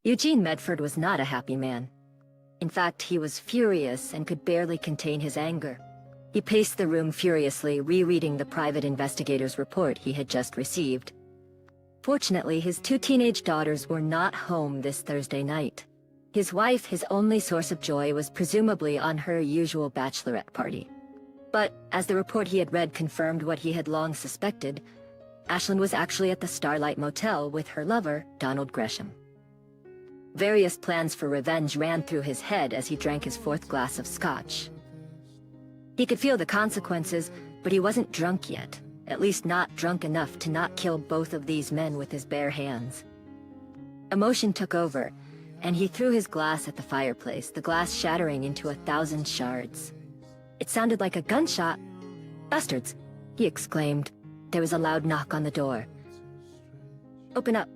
Eugene Medford was not a happy man. In fact, he was furious and could barely contain his anger. He paced the room furiously, rereading the private investigator's report he had just received. Fortunately, his two teenage daughters were not home this Thursday night. His wife, his only source of joy, was presumably on her usual bachelorette party. But, as the report he had read confirmed what he had long suspected, Ashland was actually at the Starlight Motel with her lover, Donald Gresham. Various plans for revenge ran through his head as he drank his fourth glass of scotch. He could feel the consequences, but he wasn't drunk yet, at least not drunk enough to not kill both of these men with his bare hands. Emotion took over, and he threw his glass at the fireplace, the glass shattering into 1,000 shards. It sounded like a gunshot. "Bastards!" he exclaimed. There was a loud knock on the door. "Open up."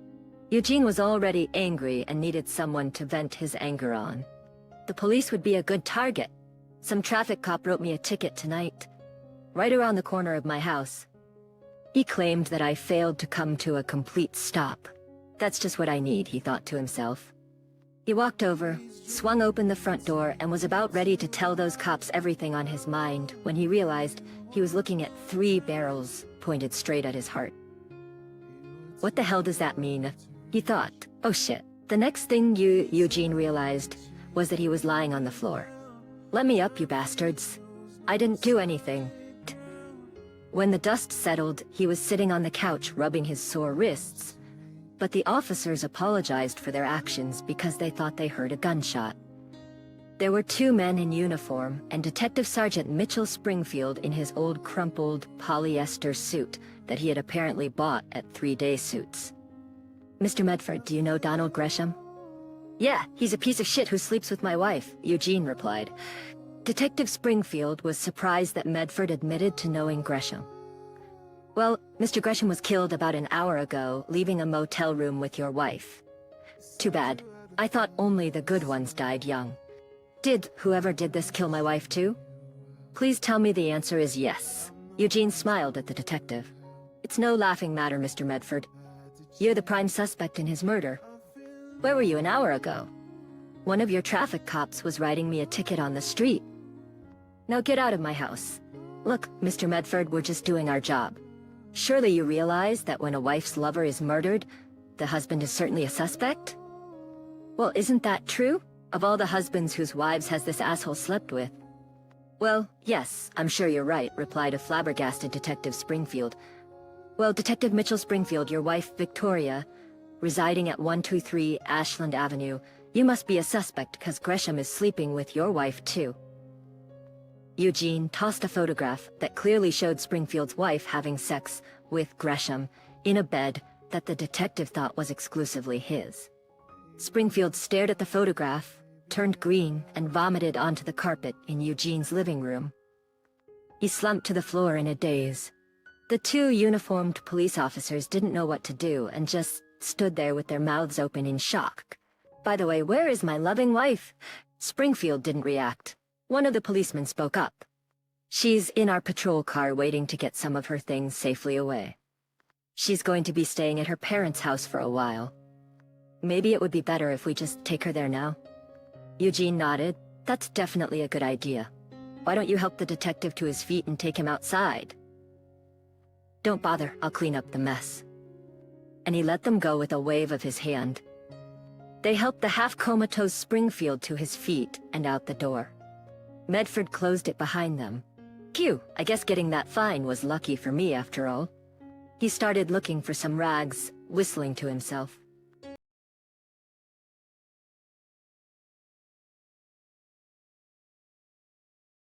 Eugene was already angry and needed someone to vent his anger on. The police would be a good target. Some traffic cop wrote me a ticket tonight, right around the corner of my house. He claimed that I failed to come to a complete stop. That's just what I need, he thought to himself. He walked over, swung open the front door, and was about ready to tell those cops everything on his mind when he realized he was looking at 3 barrels pointed straight at his heart. What the hell does that mean? He thought. Oh shit. The next thing Eugene realized was that he was lying on the floor. "Let me up, you bastards. I didn't do anything." When the dust settled, he was sitting on the couch rubbing his sore wrists, but the officers apologized for their actions because they thought they heard a gunshot. There were 2 men in uniform and Detective Sergeant Mitchell Springfield in his old crumpled polyester suit that he had apparently bought at 3-day suits. "Mr. Medford, do you know Donald Gresham?" "Yeah, he's a piece of shit who sleeps with my wife," Eugene replied. Detective Springfield was surprised that Medford admitted to knowing Gresham. "Well, Mr. Gresham was killed about an hour ago, leaving a motel room with your wife. Too bad. I thought only the good ones died young. Did whoever did this kill my wife too?" "Please tell me the answer is yes." Eugene smiled at the detective. "It's no laughing matter, Mr. Medford. You're the prime suspect in his murder. Where were you an hour ago?" "One of your traffic cops was writing me a ticket on the street." "Now get out of my house." "Look, Mr. Medford, we're just doing our job. Surely you realize that when a wife's lover is murdered, the husband is certainly a suspect?" "Well, isn't that true? Of all the husbands whose wives has this asshole slept with?" "Well, yes, I'm sure you're right," replied a flabbergasted Detective Springfield. "Well, Detective Mitchell Springfield, your wife, Victoria, residing at 123 Ashland Avenue, you must be a suspect because Gresham is sleeping with your wife too." Eugene tossed a photograph that clearly showed Springfield's wife having sex with Gresham in a bed that the detective thought was exclusively his. Springfield stared at the photograph, turned green, and vomited onto the carpet in Eugene's living room. He slumped to the floor in a daze. The 2 uniformed police officers didn't know what to do and just stood there with their mouths open in shock. "By the way, where is my loving wife?" Springfield didn't react. One of the policemen spoke up. "She's in our patrol car waiting to get some of her things safely away. She's going to be staying at her parents' house for a while. Maybe it would be better if we just take her there now." Eugene nodded. "That's definitely a good idea. Why don't you help the detective to his feet and take him outside?" "Don't bother, I'll clean up the mess." And he let them go with a wave of his hand. They helped the half-comatose Springfield to his feet and out the door. Medford closed it behind them. "Phew, I guess getting that fine was lucky for me after all." He started looking for some rags, whistling to himself.